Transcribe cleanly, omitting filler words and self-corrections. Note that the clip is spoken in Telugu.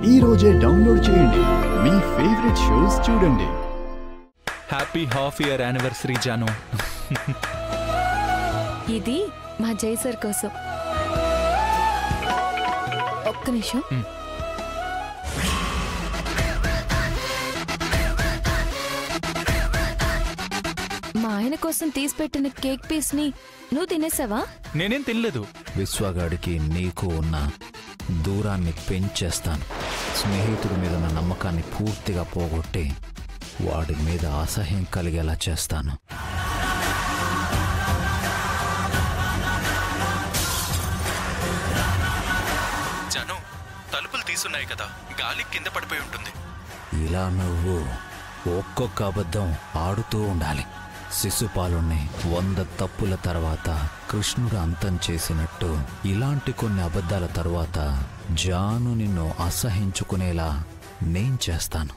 ఈ రోజే డౌన్లోడ్ చేయండి, మీ ఫేవరెట్ షోస్ చూడండి. హ్యాపీ హాఫ్ ఇయర్ యానివర్సరీ జాను. ఇది మా జై సార్ కోసం. ఒక్క నిమిషం. మా ఆయన కోసం తీసిపెట్టిన కేక్ పీస్ ని నువ్వు తినేసావా? నేనేం తినలేదు. విశ్వగాడికి నీకు ఉన్న దూరాన్ని పెంచేస్తాను. స్నేహితుడి మీద ఉన్న నమ్మకాన్ని పూర్తిగా పోగొట్టి వాడి మీద అసహ్యం కలిగేలా చేస్తాను. జాను, తలుపులు తీసున్నాయి కదా, గాలి కింద పడిపోయి ఉంటుంది. ఇలా నువ్వు ఒక్కొక్క అబద్ధం ఆడుతూ ఉండాలి. శిశుపాలుణ్ణి 100 తప్పుల తర్వాత కృష్ణుడు అంతం చేసినట్టు ఇలాంటి కొన్ని అబద్ధాల తర్వాత జాను నిన్ను అసహించుకునేలా నేను చేస్తాను.